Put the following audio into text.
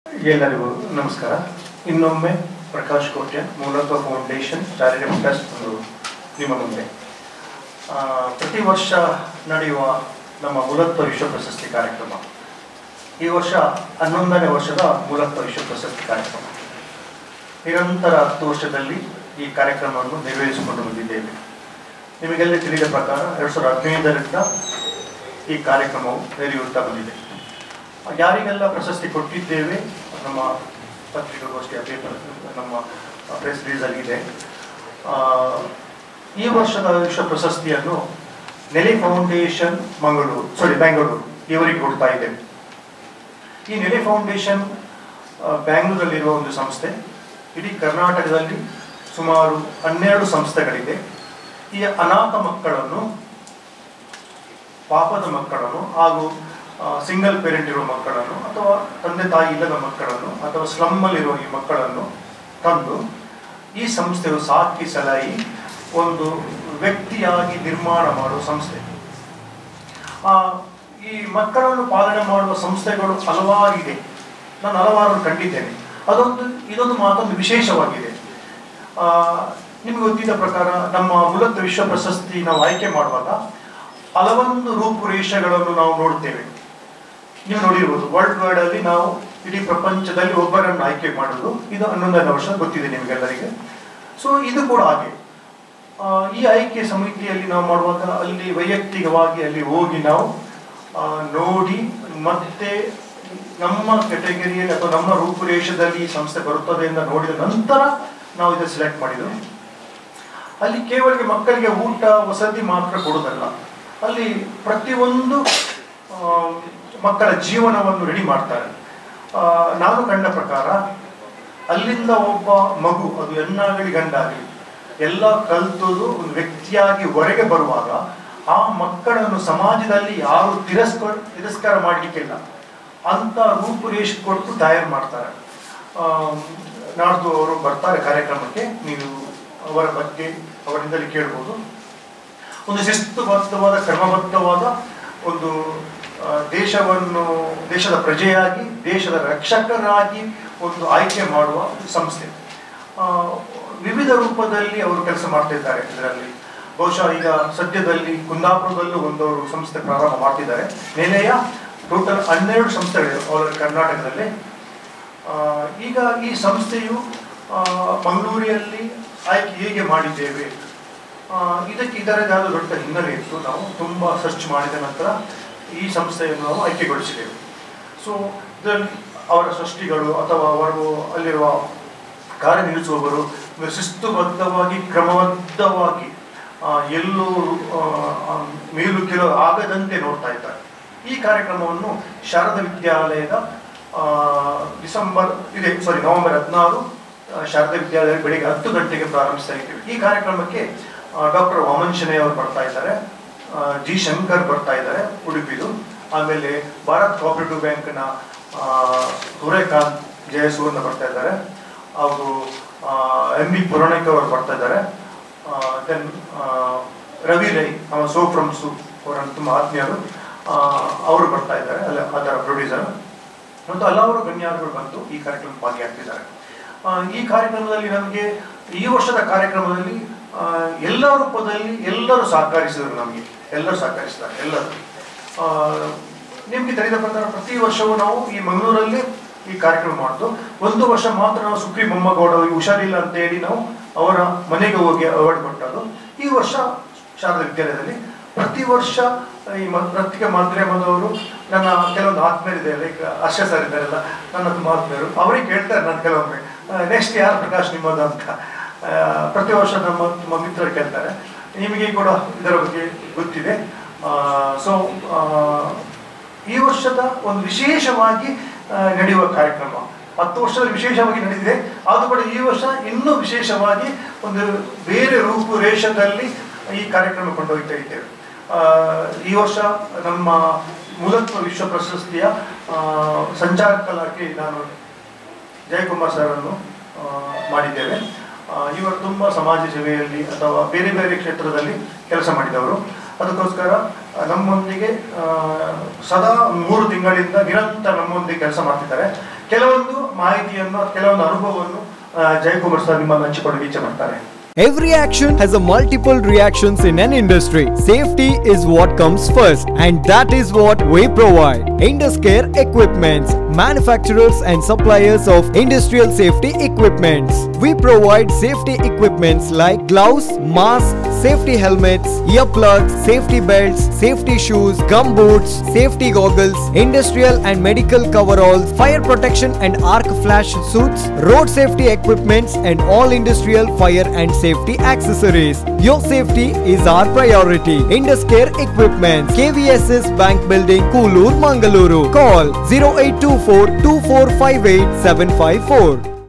ಎಲ್ಲರಿಗೂ ನಮಸ್ಕಾರ. ಇನ್ನೊಮ್ಮೆ Prakash Kotya ಮೂಲತ್ವ foundation charitable trust ನಿಮ್ಮ ಮುಂದೆ ಪ್ರತಿ ವರ್ಷ ನಡೆಯುವ ನಮ್ಮ ಮೂಲತ್ವ ವಿಶ್ವ ಪ್ರಶಸ್ತಿ ಕಾರ್ಯಕ್ರಮ. ಈ ವರ್ಷ 11ನೇ ವರ್ಷದ ಮೂಲತ್ವ ವಿಶ್ವ ಪ್ರಶಸ್ತಿ ಕಾರ್ಯಕ್ರಮ. ನಿರಂತರ 10 ವರ್ಷದಲ್ಲಿ ಈ ಕಾರ್ಯಕ್ರಮವನ್ನು ನಿರ್ವಹಿಸಿಕೊಂಡು ಬಂದಿದ್ದೇವೆ. ನಿಮಗೆಲ್ಲ ತಿಳಿದ ಪ್ರಕಾರ 2015ರಿಂದ ಈ ಕಾರ್ಯಕ್ರಮವು ನಡೆಯುತ್ತಾ ಬಂದಿದೆ. ಯಾರಿಗೆಲ್ಲ ಪ್ರಶಸ್ತಿ ಕೊಟ್ಟಿದ್ದೇವೆ ನಮ್ಮ ಪತ್ರಿಕಾಗೋಷ್ಠಿಯ ಪೇಪರ್, ನಮ್ಮ ಪ್ರೆಸ್ ರಿಲೀಸಲ್ಲಿ ಇದೆ. ಈ ವರ್ಷದ ವಿಶ್ವ ಪ್ರಶಸ್ತಿಯನ್ನು ನೆಲೆ ಫೌಂಡೇಶನ್ ಬೆಂಗಳೂರು ಇವರಿಗೆ ಕೊಡ್ತಾ ಇದ್ದೇವೆ. ಈ ನೆಲೆ ಫೌಂಡೇಶನ್ ಬ್ಯಾಂಗ್ಳೂರಲ್ಲಿರುವ ಒಂದು ಸಂಸ್ಥೆ. ಇಡೀ ಕರ್ನಾಟಕದಲ್ಲಿ ಸುಮಾರು 12 ಸಂಸ್ಥೆಗಳಿದೆ. ಈ ಅನಾಥ ಮಕ್ಕಳನ್ನು, ಪಾಪದ ಮಕ್ಕಳನ್ನು ಹಾಗೂ ಸಿಂಗಲ್ ಪೇರೆಂಟ್ ಇರುವ ಮಕ್ಕಳನ್ನು ಅಥವಾ ತಂದೆ ತಾಯಿ ಇಲ್ಲದ ಮಕ್ಕಳನ್ನು ಅಥವಾ ಸ್ಲಮ್ಮಲ್ಲಿರುವ ಈ ಮಕ್ಕಳನ್ನು ತಂದು ಈ ಸಂಸ್ಥೆಯು ಸಾಕಿ ಸಲಹಿ ಒಂದು ವ್ಯಕ್ತಿಯಾಗಿ ನಿರ್ಮಾಣ ಮಾಡುವ ಸಂಸ್ಥೆ. ಈ ಮಕ್ಕಳನ್ನು ಪಾಲನೆ ಮಾಡುವ ಸಂಸ್ಥೆಗಳು ಹಲವಾರಿದೆ. ನಾನು ಹಲವಾರು ಕಂಡಿದ್ದೇನೆ. ಇದೊಂದು ಮಾತೊಂದು ವಿಶೇಷವಾಗಿದೆ. ನಿಮಗೆ ಗೊತ್ತಿದ್ದ ಪ್ರಕಾರ ನಮ್ಮ ಮೂಲತ್ವ ವಿಶ್ವ ಪ್ರಶಸ್ತಿ ನಾವು ಆಯ್ಕೆ ಮಾಡುವಾಗ ಹಲವೊಂದು ರೂಪುರೇಷೆಗಳನ್ನು ನಾವು ನೋಡ್ತೇವೆ. ನೀವು ನೋಡಿರ್ಬೋದು, ವರ್ಲ್ಡ್ ವೈಡ್ ಅಲ್ಲಿ ನಾವು ಇಡೀ ಪ್ರಪಂಚದಲ್ಲಿ ಒಬ್ಬರನ್ನು ಆಯ್ಕೆ ಮಾಡೋದು ಇದು 11ನೇ ವರ್ಷ ಗೊತ್ತಿದೆ ನಿಮಗೆಲ್ಲರಿಗೆ. ಸೊ ಇದು ಕೂಡ ಹಾಗೆ. ಈ ಆಯ್ಕೆ ಸಮಿತಿಯಲ್ಲಿ ನಾವು ಮಾಡುವಾಗ ಅಲ್ಲಿ ವೈಯಕ್ತಿಕವಾಗಿ ಅಲ್ಲಿ ಹೋಗಿ ನಾವು ನೋಡಿ ಮತ್ತೆ ನಮ್ಮ ಕೆಟಗರಿಯಲ್ಲಿ ಅಥವಾ ನಮ್ಮ ರೂಪುರೇಷದಲ್ಲಿ ಈ ಸಂಸ್ಥೆ ಬರುತ್ತದೆ ಅಂತ ನೋಡಿದ ನಂತರ ನಾವು ಇದನ್ನು ಸೆಲೆಕ್ಟ್ ಮಾಡಿದ್ರು. ಅಲ್ಲಿ ಕೇವಲ ಮಕ್ಕಳಿಗೆ ಊಟ ವಸತಿ ಮಾತ್ರ ಕೊಡೋದಲ್ಲ, ಅಲ್ಲಿ ಪ್ರತಿಯೊಂದು ಮಕ್ಕಳ ಜೀವನವನ್ನು ರೆಡಿ ಮಾಡ್ತಾರೆ. ನಾನು ಕಂಡ ಪ್ರಕಾರ ಅಲ್ಲಿಂದ ಒಬ್ಬ ಮಗು, ಅದು ಹೆಣ್ಣಾಗಲಿ ಗಂಡಾಗಲಿ, ಎಲ್ಲ ಕಲ್ತುದು ಒಂದು ವ್ಯಕ್ತಿಯಾಗಿ ಹೊರಗೆ ಬರುವಾಗ ಆ ಮಕ್ಕಳನ್ನು ಸಮಾಜದಲ್ಲಿ ಯಾರು ತಿರಸ್ಕಾರ ಮಾಡಲಿಕ್ಕಿಲ್ಲ ಅಂತ ರೂಪುರೇಷೆ ಕೊಟ್ಟು ತಯಾರು ಮಾಡ್ತಾರೆ. ನಾಡ್ದು ಅವರು ಬರ್ತಾರೆ ಕಾರ್ಯಕ್ರಮಕ್ಕೆ, ನೀವು ಅವರ ಬಗ್ಗೆ ಅವರಿಂದಲೇ ಕೇಳ್ಬೋದು. ಒಂದು ಶಿಸ್ತುಬದ್ಧವಾದ ಕ್ರಮಬದ್ಧವಾದ ಒಂದು ದೇಶದ ಪ್ರಜೆಯಾಗಿ, ದೇಶದ ರಕ್ಷಕರಾಗಿ ಒಂದು ಆಯ್ಕೆ ಮಾಡುವ ಸಂಸ್ಥೆ. ವಿವಿಧ ರೂಪದಲ್ಲಿ ಅವರು ಕೆಲಸ ಮಾಡ್ತಾ ಇದ್ದಾರೆ. ಇದರಲ್ಲಿ ಬಹುಶಃ ಈಗ ಸದ್ಯದಲ್ಲಿ ಕುಂದಾಪುರದಲ್ಲೂ ಒಂದವರು ಸಂಸ್ಥೆ ಪ್ರಾರಂಭ ಮಾಡ್ತಿದ್ದಾರೆ. ನೆಲೆಯ ಟೋಟಲ್ 12 ಸಂಸ್ಥೆಗಳಿವೆ ಅವರ ಕರ್ನಾಟಕದಲ್ಲಿ. ಈಗ ಈ ಸಂಸ್ಥೆಯು ಮಂಗಳೂರಿನಲ್ಲಿ ಆಯ್ಕೆ ಹೇಗೆ ಮಾಡಿದ್ದೇವೆ, ಇದರದಾದ ದೊಡ್ಡ ಹಿನ್ನೆಲೆ ಇತ್ತು. ನಾವು ತುಂಬ ಸರ್ಚ್ ಮಾಡಿದ ನಂತರ ಈ ಸಂಸ್ಥೆಯನ್ನು ನಾವು ಆಯ್ಕೆಗೊಳಿಸಿದ್ದೇವೆ. ಸೊ ಇದರಲ್ಲಿ ಅವರ ಸೃಷ್ಟಿಗಳು ಅಥವಾ ಅವರು ಅಲ್ಲಿರುವ ಕಾರ್ಯನಿರ್ವಹಿಸುವವರು ಶಿಸ್ತುಬದ್ಧವಾಗಿ ಕ್ರಮಬದ್ಧವಾಗಿ ಎಲ್ಲೂ ಮೇಲು ಕೀಳು ಆಗದಂತೆ ನೋಡ್ತಾ ಇದ್ದಾರೆ. ಈ ಕಾರ್ಯಕ್ರಮವನ್ನು ಶಾರದಾ ವಿದ್ಯಾಲಯದ ನವೆಂಬರ್ 16 ಶಾರದಾ ವಿದ್ಯಾಲಯ ಬೆಳಿಗ್ಗೆ 10 ಗಂಟೆಗೆ ಪ್ರಾರಂಭಿಸ್ತಾ ಇದ್ದೀವಿ. ಈ ಕಾರ್ಯಕ್ರಮಕ್ಕೆ ಡಾಕ್ಟರ್ ವಾಮನ್ ಶೆಣೈ ಅವರು ಬರ್ತಾ ಇದ್ದಾರೆ, ಜಿ ಶಂಕರ್ ಬರ್ತಾ ಇದ್ದಾರೆ ಉಡುಪಿದು, ಆಮೇಲೆ ಭಾರತ್ ಕೋಆಪರೇಟಿವ್ ಬ್ಯಾಂಕ್ನ ಸೂರ್ಯಕಾಂತ್ ಜಯಸೂರ್ನ ಬರ್ತಾ ಇದ್ದಾರೆ, ಅವರು ಎಂ ಬಿ ಪುರಾಣಿಕ್ ಅವರು ಬರ್ತಾ ಇದ್ದಾರೆ, then Ravi Rai so from ಸೂ ಅವರನ್ನು ತುಂಬ ಆತ್ಮೀಯರು, ಅವರು ಬರ್ತಾ ಇದ್ದಾರೆ, ಅದರ ಪ್ರೊಡ್ಯೂಸರ್, ಮತ್ತು ಹಲವಾರು ಗಣ್ಯಾತಿಗಳು ಬಂದು ಈ ಕಾರ್ಯಕ್ರಮ ಭಾಗಿಯಾಗ್ತಿದ್ದಾರೆ. ಈ ಕಾರ್ಯಕ್ರಮದಲ್ಲಿ ನಮಗೆ ಈ ವರ್ಷದ ಕಾರ್ಯಕ್ರಮದಲ್ಲಿ ಎಲ್ಲ ರೂಪದಲ್ಲಿ ಎಲ್ಲರೂ ಸಹಕರಿಸಿದರು. ಎಲ್ಲರೂ ಸಹಕರಿಸಿದ್ದಾರೆ. ನಿಮಗೆ ತಿಳಿದ ಪ್ರಕಾರ ಪ್ರತಿ ವರ್ಷವೂ ನಾವು ಈ ಮಂಗಳೂರಲ್ಲಿ ಈ ಕಾರ್ಯಕ್ರಮ ಮಾಡಿದ್ದು. ಒಂದು ವರ್ಷ ಮಾತ್ರ ನಾವು ಸುಪ್ರೀಂ ಬೊಮ್ಮಗೌಡ ಹುಷಾರಿಲ್ಲ ಅಂತ ಹೇಳಿ ನಾವು ಅವರ ಮನೆಗೆ ಹೋಗಿ ಅವಾರ್ಡ್ ಕೊಟ್ಟದ್ದು. ಈ ವರ್ಷ ಶಾರದಾ ವಿದ್ಯಾಲಯದಲ್ಲಿ ಪ್ರತಿ ವರ್ಷ ಈ ಪತ್ರಿಕೆ ಮಾಧ್ಯಮದವರು ನನ್ನ ಕೆಲವೊಂದು ಆತ್ಮೀಯರಿದೆ, ಲೈಕ್ ಹರ್ಷ ಸರ್ ಇದ್ದಾರಲ್ಲ, ನನ್ನ ತುಂಬ ಆತ್ಮೀಯರು, ಅವರಿಗೆ ಕೇಳ್ತಾರೆ ನಾನು ಕೆಲವೊಮ್ಮೆ ನೆಕ್ಸ್ಟ್ ಯಾರು ಪ್ರಕಾಶ್ ನಿಮ್ಮದು ಅಂತ. ಪ್ರತಿ ವರ್ಷ ನಮ್ಮ ಮಿತ್ರರು ಕೇಳ್ತಾರೆ. ನಿಮಗೆ ಕೂಡ ಇದರ ಬಗ್ಗೆ ಗೊತ್ತಿದೆ. ಸೊ ಈ ವರ್ಷದ ಒಂದು ವಿಶೇಷವಾಗಿ ನಡೆಯುವ ಕಾರ್ಯಕ್ರಮ 10 ವರ್ಷದಲ್ಲಿ ವಿಶೇಷವಾಗಿ ನಡೆದಿದೆ. ಆದರೂ ಕೂಡ ಈ ವರ್ಷ ಇನ್ನೂ ವಿಶೇಷವಾಗಿ ಒಂದು ಬೇರೆ ರೂಪುರೇಷದಲ್ಲಿ ಈ ಕಾರ್ಯಕ್ರಮ ಕೊಂಡೊಯ್ತಾ ಇದ್ದೇವೆ. ಈ ವರ್ಷ ನಮ್ಮ ಮೂಲತ್ವ ವಿಶ್ವ ಪ್ರಶಸ್ತಿಯ ಸಂಚಾಲಕರಾಗಿ ನಾನು ಜಯಕುಮಾರ್ ಸರನ್ನು ಮಾಡಿದ್ದೇವೆ. ಇವರು ತುಂಬ ಸಮಾಜ ಸೇವೆಯಲ್ಲಿ ಅಥವಾ ಬೇರೆ ಬೇರೆ ಕ್ಷೇತ್ರದಲ್ಲಿ ಕೆಲಸ ಮಾಡಿದವರು. ಅದಕ್ಕೋಸ್ಕರ ನಮ್ಮೊಂದಿಗೆ ಸದಾ 3 ತಿಂಗಳಿಂದ ನಿರಂತರ ನಮ್ಮೊಂದಿಗೆ ಕೆಲಸ ಮಾಡ್ತಿದ್ದಾರೆ. ಕೆಲವೊಂದು ಮಾಹಿತಿಯನ್ನು ಕೆಲವೊಂದು ಅನುಭವವನ್ನು ಜಯಕುಮಾರ್ ಸರ್ ನಿಮ್ಮನ್ನು ಹಂಚಿಕೊಳ್ಳಲು ಇಚ್ಛೆ ಪಡ್ತಾರೆ. Every action has a multiple reactions in an industry. Safety is what comes first, and that is what we provide. Induscare Equipments, manufacturers and suppliers of industrial safety equipments. We provide safety equipments like gloves, masks, safety helmets, earplugs, safety belts, safety shoes, gum boots, safety goggles, industrial and medical coveralls, fire protection and arc flash suits, road safety equipments, and all industrial fire and safety accessories. Your safety is our priority. Induscare Equipments, KVSS Bank Building, Koolur, Mangaluru. Call 0824 2458 754.